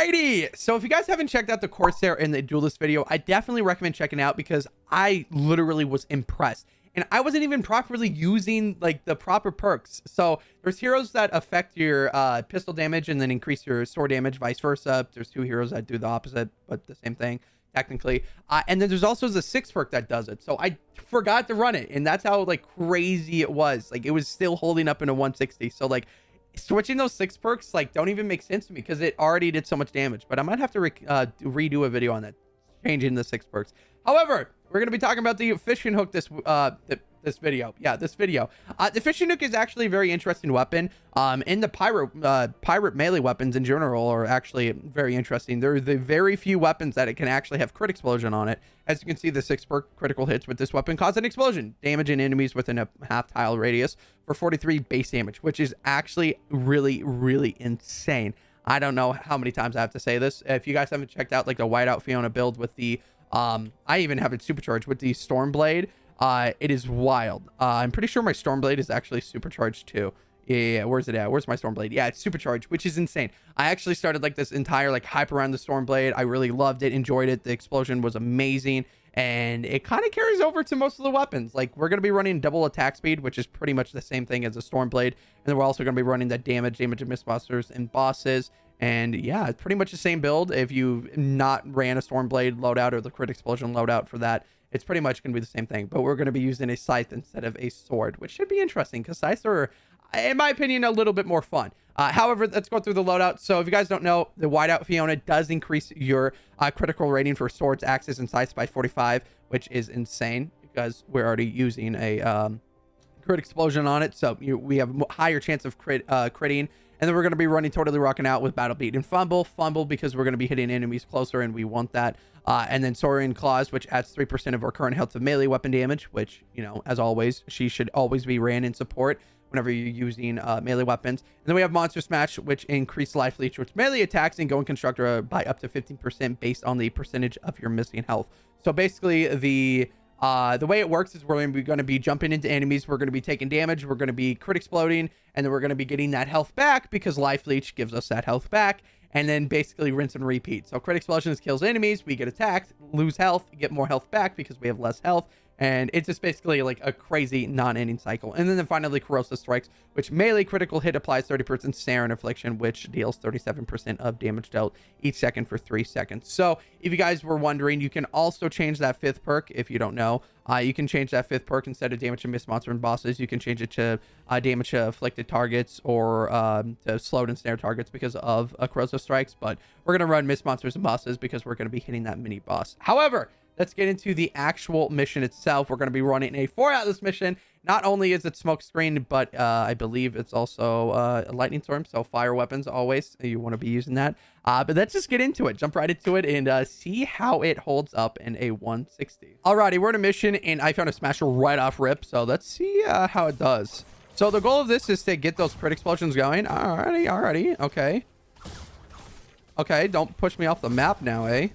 Alrighty, so if you guys haven't checked out the Corsair and the Duelist video, I definitely recommend checking out because I literally was impressed. And I wasn't even properly using like the proper perks. So there's heroes that affect your pistol damage and then increase your sword damage, vice versa. There's two heroes that do the opposite, but the same thing technically. And then there's also the 6 perk that does it. So I forgot to run it, and that's how like crazy it was. Like it was still holding up in a 160. So like switching those 6 perks like don't even make sense to me because it already did so much damage. But I might have to redo a video on that, changing the 6 perks. However, we're going to be talking about the fishing hook this video. The fishing hook is actually a very interesting weapon. And the pirate melee weapons in general are actually very interesting. They're the very few weapons that it can actually have crit explosion on it. As you can see, the 6 perk critical hits with this weapon cause an explosion, damaging enemies within a half tile radius for 43 base damage, which is actually really, really insane. I don't know how many times I have to say this. If you guys haven't checked out like the whiteout Fiona build with the I even have it supercharged with the Stormblade. It is wild. I'm pretty sure my Stormblade is actually supercharged too. Yeah, where's it at? Where's my Stormblade? Yeah, it's supercharged, which is insane. I actually started like this entire like hype around the Stormblade. I really loved it, enjoyed it. The explosion was amazing, and it kind of carries over to most of the weapons. Like we're going to be running double attack speed, which is pretty much the same thing as a Stormblade. And then we're also going to be running that damage of miss monsters and bosses. And yeah, it's pretty much the same build. If you not ran a Stormblade loadout or the crit explosion loadout for that, it's pretty much going to be the same thing. But we're going to be using a scythe instead of a sword, which should be interesting because scythes are, in my opinion, a little bit more fun. However, let's go through the loadout. So if you guys don't know, the whiteout Fiona does increase your critical rating for swords, axes, and scythes by 45, which is insane because we're already using a crit explosion on it. So we have a higher chance of critting. And then we're going to be running totally rocking out with battle beat and fumble because we're going to be hitting enemies closer and we want that. And then Saurian Claws, which adds 3% of our current health of melee weapon damage, which, you know, as always, she should always be ran in support whenever you're using melee weapons. And then we have Monster Smash, which increase life leech, which melee attacks and going constructor by up to 15% based on the percentage of your missing health. So basically the way it works is we're going to be jumping into enemies. We're going to be taking damage. We're going to be crit exploding. And then we're going to be getting that health back because Life Leech gives us that health back. And then basically rinse and repeat. So crit explosions kills enemies. We get attacked, lose health, get more health back because we have less health. And it's just basically like a crazy non-ending cycle. And then finally Corrosive Strikes, which melee critical hit applies 30% snare and affliction, which deals 37% of damage dealt each second for 3 seconds. So if you guys were wondering, you can also change that 5th perk. If you don't know, you can change that 5th perk instead of damage to miss monster and bosses. You can change it to damage to afflicted targets or to slowed and snare targets because of Corrosive Strikes. But we're going to run miss monsters and bosses because we're going to be hitting that mini boss. However, let's get into the actual mission itself. We're going to be running a 4 Atlas mission. Not only is it smoke screen, but I believe it's also a lightning storm. So fire weapons, always. You want to be using that. But let's just get into it. Jump right into it and see how it holds up in a 160. Alrighty, we're in a mission and I found a smasher right off rip. So let's see how it does. So the goal of this is to get those crit explosions going. Alrighty. Okay, don't push me off the map now, eh?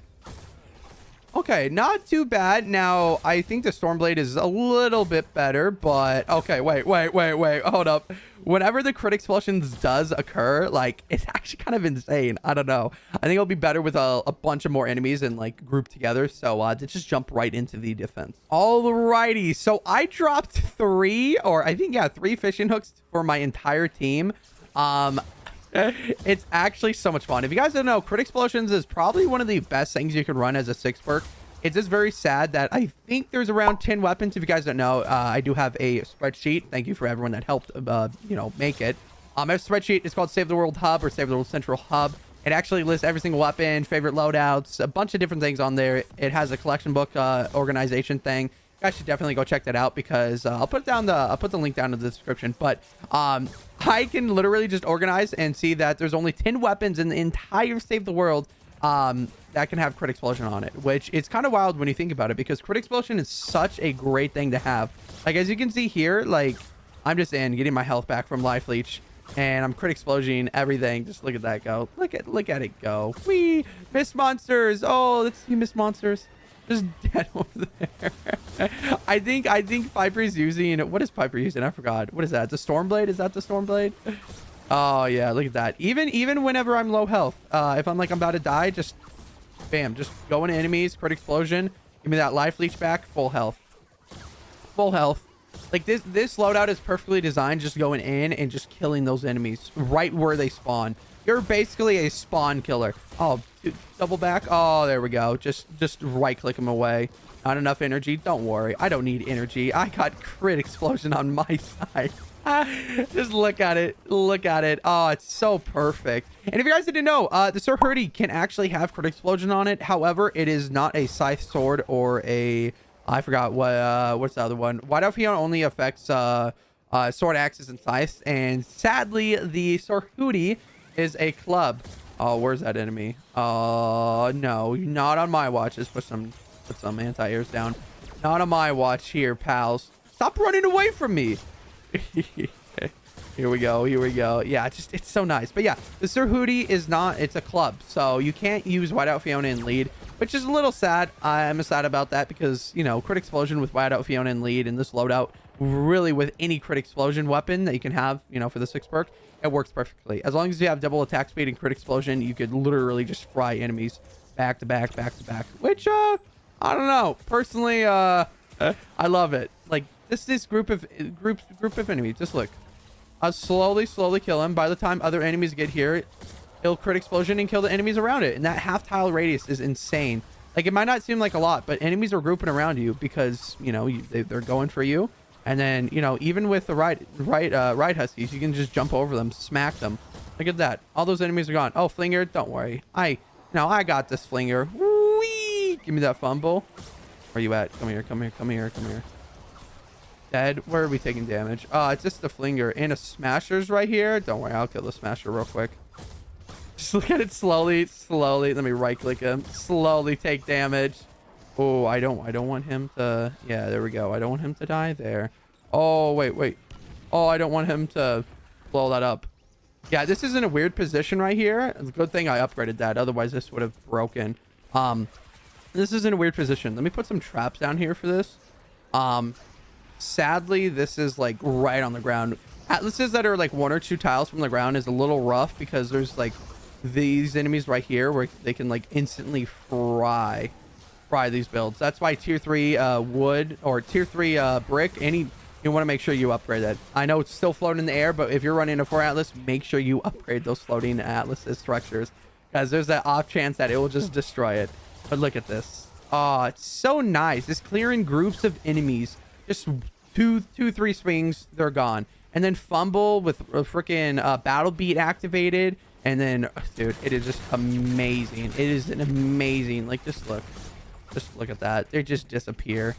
Okay, not too bad. Now, I think the Stormblade is a little bit better, but okay, wait, hold up. Whenever the crit explosions does occur, like, it's actually kind of insane. I don't know. I think it'll be better with a bunch of more enemies and, like, grouped together. So, let's just jump right into the defense. Alrighty, so I dropped 3 fishing hooks for my entire team. It's actually so much fun. If you guys don't know, crit explosions is probably one of the best things you can run as a 6 perk. It's just very sad that I think there's around 10 weapons. If you guys don't know, I do have a spreadsheet. Thank you for everyone that helped make it. I have a spreadsheet. It's called Save the World Hub or Save the World Central Hub. It actually lists every single weapon, favorite loadouts, a bunch of different things on there. It has a collection book organization thing. You guys should definitely go check that out because I'll put the link down in the description. But I can literally just organize and see that there's only 10 weapons in the entire Save the World that can have crit explosion on it, which is kind of wild when you think about it because crit explosion is such a great thing to have. Like, as you can see here, like, I'm just getting my health back from life leech and I'm crit explosion everything. Just look at that go. Look at it go. Whee! Miss monsters. Oh, let's see miss monsters. Just dead over there. I think Piper's using... What is Piper using? I forgot. What is that? The Stormblade? Is that the Stormblade? Oh yeah, look at that. Even whenever I'm low health, if I'm like I'm about to die, just bam, just go into enemies, crit explosion, give me that life leech back, full health. Full health. Like this loadout is perfectly designed, just going in and just killing those enemies right where they spawn. You're basically a spawn killer. Oh, double back. Oh, there we go. Just right click them away. Not enough energy. Don't worry. I don't need energy. I got crit explosion on my side. Just look at it. Look at it. Oh, it's so perfect. And if you guys didn't know, the Sir Hurdy can actually have crit explosion on it. However, it is not a scythe sword or a... I forgot what's the other one. Whiteout Fiona only affects sword axes and scythes. And sadly, the Sir Hurdy is a club. Oh, where's that enemy? Oh, no, not on my watch. Let's put some anti-airs down. Not on my watch here, pals. Stop running away from me. Here we go. Here we go. Yeah, it's so nice. But yeah, the Sir Hurdy is not, it's a club. So you can't use Whiteout Fiona in lead, which is a little sad. I'm sad about that because, you know, crit explosion with Whiteout Fiona in lead and this loadout, really with any crit explosion weapon that you can have, you know, for the 6 perk, it works perfectly. As long as you have double attack speed and crit explosion, you could literally just fry enemies back to back, which, I don't know. Personally, I love it. Like, this group of enemies, just look. I'll slowly kill him. By the time other enemies get here, he'll crit explosion and kill the enemies around it. And that half tile radius is insane. Like, it might not seem like a lot, but enemies are grouping around you because, you know, they're going for you. And then, you know, even with the ride huskies, you can just jump over them, smack them. Look at that. All those enemies are gone. Oh, Flinger, don't worry. I got this, Flinger. Whee! Give me that fumble. Where you at? Come here. Dead. Where are we taking damage? It's just the Flinger and a Smasher's right here. Don't worry, I'll kill the Smasher real quick. Just look at it slowly. Let me right click him. Slowly take damage. Oh, I don't want him to... Yeah, there we go. I don't want him to die there. Oh, wait. Oh, I don't want him to blow that up. Yeah, this is in a weird position right here. It's a good thing I upgraded that. Otherwise, this would have broken. This is in a weird position. Let me put some traps down here for this. Sadly, this is like right on the ground. Atlases that are like 1 or 2 tiles from the ground is a little rough because there's like these enemies right here where they can like instantly fry these builds. That's why tier 3 wood or tier 3 brick, you want to make sure you upgrade that. I know it's still floating in the air, but if you're running a 4 atlas, make sure you upgrade those floating atlases structures because there's that off chance that it will just destroy it. But look at this. Oh, it's so nice. It's clearing groups of enemies. Just 2-3 swings, they're gone. And then fumble with a freaking battle beat activated. And then, dude, it is just amazing. It is an amazing, like, just look at that. They just disappear.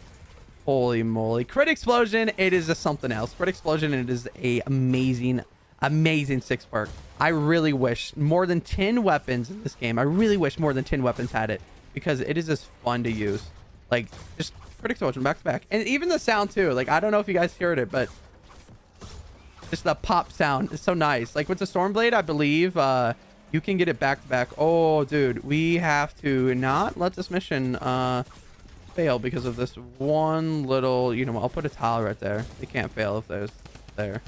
Holy moly. Crit explosion, it is something else. Crit explosion, it is a amazing 6 perk. I really wish more than 10 weapons in this game. I really wish more than 10 weapons had it because it is just fun to use. Like, just crit explosion back to back. And even the sound too. Like, I don't know if you guys heard it, but just the pop sound is so nice. Like with the Stormblade, I believe you can get it back to back. Oh, dude, we have to not let this mission fail because of this one little, you know, I'll put a tile right there. They can't fail if there's there.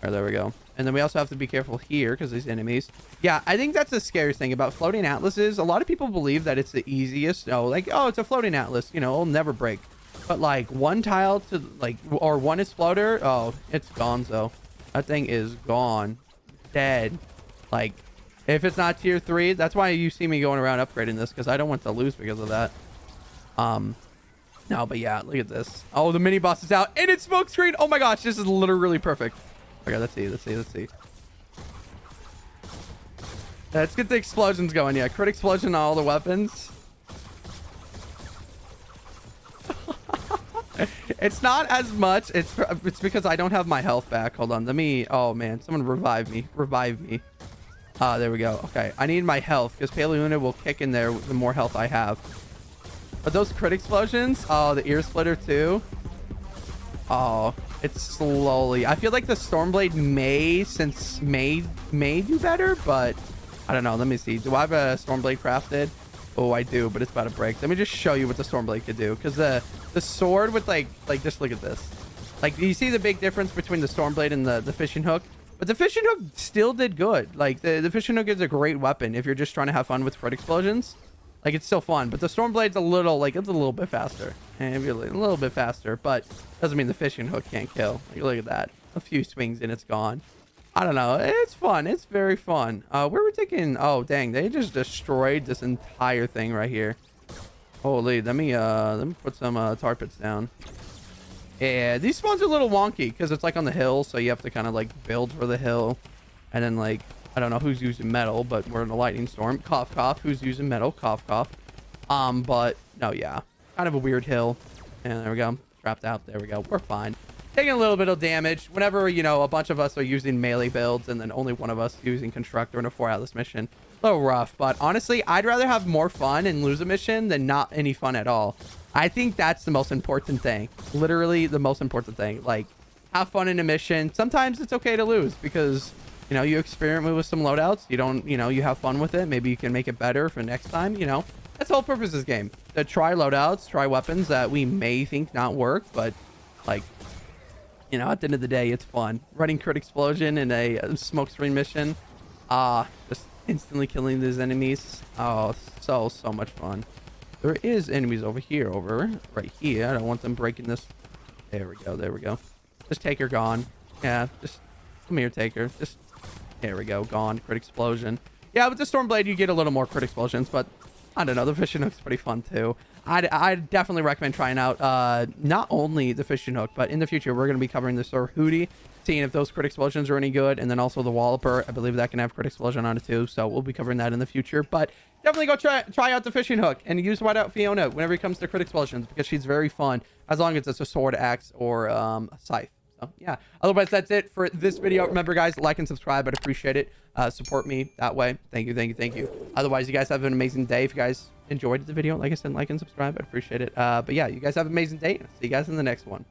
Or there we go. And then we also have to be careful here because these enemies. Yeah, I think that's the scariest thing about floating atlases. A lot of people believe that it's the easiest. No, like, oh, it's a floating atlas. You know, it'll never break. But like one tile to like, or one is floater. Oh, it's gonzo. That thing is gone. Dead. Like, if it's not tier 3, that's why you see me going around upgrading this because I don't want to lose because of that. No, but yeah, look at this. Oh, the mini boss is out and it's smoke screen. Oh my gosh, this is literally perfect. Okay, let's see. Let's get the explosions going. Yeah, crit explosion on all the weapons. It's not as much. It's because I don't have my health back. Hold on. Let me... Oh, man. Someone revive me. There we go. Okay. I need my health because Paleuna will kick in there the more health I have. But those crit explosions... Oh, the ear splitter too. Oh, it's slowly... I feel like the Stormblade may do better, but... I don't know. Let me see. Do I have a Stormblade crafted? Oh, I do, but it's about to break. Let me just show you what the Stormblade could do. Because the sword with like just look at this. Like, you see the big difference between the Stormblade and the fishing hook? But the fishing hook still did good. Like the fishing hook is a great weapon if you're just trying to have fun with crit explosions. Like it's still fun, but the Stormblade's a little, like it's a little bit faster. And really a little bit faster, but doesn't mean the fishing hook can't kill. Like look at that. A few swings and it's gone. I don't know. It's fun. It's very fun. Where we're taking, oh dang, they just destroyed this entire thing right here. Holy, let me put some tar pits down. Yeah, these spawns are a little wonky because it's like on the hill, so you have to kind of like build for the hill. And then like, I don't know who's using metal, but we're in a lightning storm. Cough, cough. Who's using metal? Cough, cough. But no, yeah, kind of a weird hill. And there we go. Trapped out. There we go. We're fine. Taking a little bit of damage whenever, you know, a bunch of us are using melee builds and then only one of us using constructor in a 4 Atlas mission. A little rough, but honestly, I'd rather have more fun and lose a mission than not any fun at all. I think that's the most important thing. Literally the most important thing. Like, have fun in a mission. Sometimes it's okay to lose because, you know, you experiment with some loadouts. You don't, you know, you have fun with it. Maybe you can make it better for next time, you know. That's the whole purpose of this game. To try loadouts, try weapons that we may think not work, but, like, you know, at the end of the day, it's fun. Running crit explosion in a smoke screen mission. Just instantly killing these enemies. Oh, so much fun. There is enemies over here, right here. I don't want them breaking this. There we go. There we go. Just Taker gone. Yeah, just come here, Taker. Just, there we go. Gone. Crit explosion. Yeah, with the Stormblade, you get a little more crit explosions, but I don't know. The fishing hook's pretty fun too. I'd definitely recommend trying out not only the fishing hook, but in the future, we're going to be covering the Sir Hootie, seeing if those crit explosions are any good, and then also the Walloper. I believe that can have crit explosion on it too, so we'll be covering that in the future. But definitely go try out the fishing hook and use Whiteout Fiona whenever it comes to crit explosions because she's very fun as long as it's a sword, axe, or a scythe. So yeah, otherwise that's it for this video. Remember guys, like and subscribe. I'd appreciate it. Support me that way. Thank you. Otherwise, you guys have an amazing day. If you guys enjoyed the video, like I said, like and subscribe. I'd appreciate it. But yeah, you guys have an amazing day. See you guys in the next one.